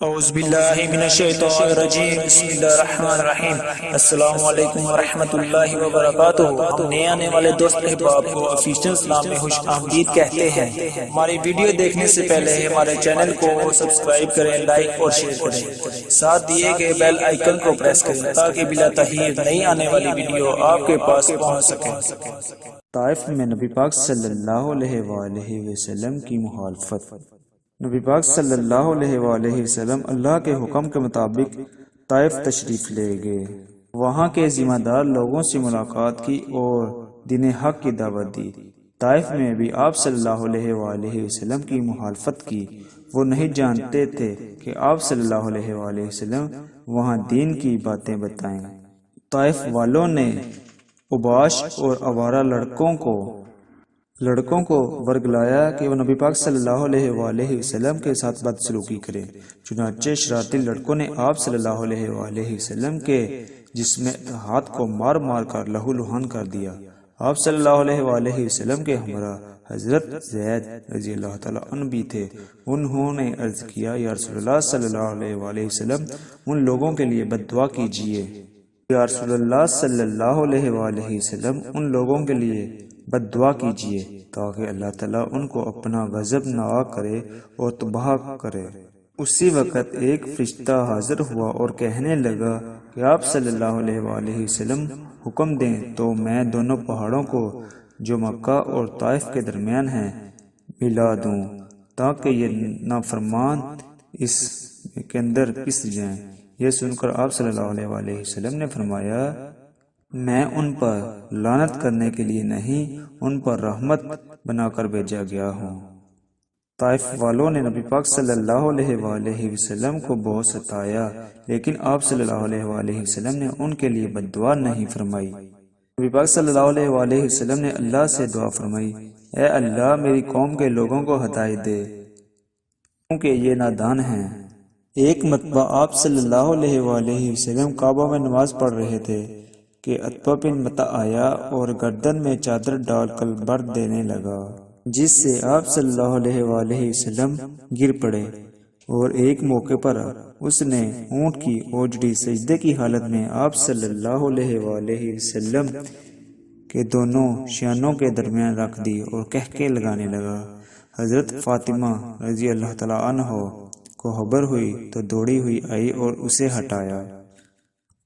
اعوذ باللہ من الشیطان الرجیم، بسم اللہ الرحمن الرحیم۔ السلام علیکم ورحمۃ اللہ وبرکاتہ۔ ہم نئے آنے والے دوست احباب کو آفیشیل اسلام میں خوش آمدید کہتے ہیں۔ ہماری ویڈیو دیکھنے سے پہلے ہمارے چینل کو سبسکرائب کریں، لائک اور شیئر کریں، ساتھ دیے گئے بیل آئیکن کو پریس کریں تاکہ بلا تاخیر نئی آنے والی ویڈیو آپ کے پاس پہنچ سکے۔ طائف میں نبی پاک صلی اللہ علیہ وآلہ وسلم کی مخالفت۔ نبی پاک صلی اللہ علیہ وآلہ وسلم اللہ کے حکم کے مطابق طائف تشریف لے گئے۔ وہاں کے ذمہ دار لوگوں سے ملاقات کی اور دین حق کی دعوت دی۔ طائف میں بھی آپ صلی اللہ علیہ وآلہ وسلم کی مخالفت کی۔ وہ نہیں جانتے تھے کہ آپ صلی اللہ علیہ وآلہ وسلم وہاں دین کی باتیں بتائیں۔ طائف والوں نے اوباش اور آوارہ لڑکوں کو ورگلایا کہ وہ نبی پاک صلی اللہ علیہ وآلہ وسلم کے ساتھ بدسلوکی کرے۔ چنانچہ شراطی لڑکوں نے آپ صلی اللہ علیہ وآلہ وسلم کے جسم ہاتھ کو مار مار کر لہو لہان کر دیا۔ آپ صلی اللہ علیہ وآلہ وسلم کے ہمراہ حضرت زید رضی اللہ تعالیٰ عنہ بھی تھے۔ انہوں نے عرض کیا، یا رسول اللہ صلی اللہ علیہ وآلہ وسلم، ان لوگوں کے لیے بد دعا کیجیے۔ یا رسول اللہ صلی اللہ علیہ وآلہ وسلم، ان لوگوں کے لیے بد دعا کیجیے تاکہ اللہ تعالیٰ ان کو اپنا غضب ناک کرے اور تباہ کرے۔ اسی وقت ایک فرشتہ حاضر ہوا اور کہنے لگا کہ آپ صلی اللہ علیہ وآلہ وسلم حکم دیں تو میں دونوں پہاڑوں کو جو مکہ اور طائف کے درمیان ہیں ملا دوں تاکہ یہ نافرمان اس کے اندر پس جائیں۔ یہ سن کر آپ صلی اللہ علیہ وآلہ وسلم نے فرمایا، میں ان پر لعنت کرنے کے لیے نہیں، ان پر رحمت بنا کر بھیجا گیا ہوں۔ طائف والوں نے نبی پاک صلی اللہ علیہ وآلہ وسلم کو بہت ستایا، لیکن آپ صلی اللہ علیہ وآلہ وسلم نے ان کے لیے بد دعا نہیں فرمائی۔ نبی پاک صلی اللہ علیہ وآلہ وسلم نے اللہ سے دعا فرمائی، اے اللہ میری قوم کے لوگوں کو ہدایت دے کیونکہ یہ نادان ہیں۔ ایک مرتبہ آپ صلی اللہ علیہ وآلہ وسلم کعبہ میں نماز پڑھ رہے تھے کہ عتبہ بن متع آیا اور گردن میں چادر ڈال کر بر دینے لگا، جس سے آپ صلی اللہ علیہ وآلہ وسلم گر پڑے، اور ایک موقع پر اس نے اونٹ کی اوجڑی سجدے کی حالت میں آپ صلی اللہ علیہ وآلہ وسلم کے دونوں شانوں کے درمیان رکھ دی اور کہکے لگانے لگا۔ حضرت فاطمہ رضی اللہ تعالیٰ عنہ کو خبر ہوئی تو دوڑی ہوئی آئی اور اسے ہٹایا۔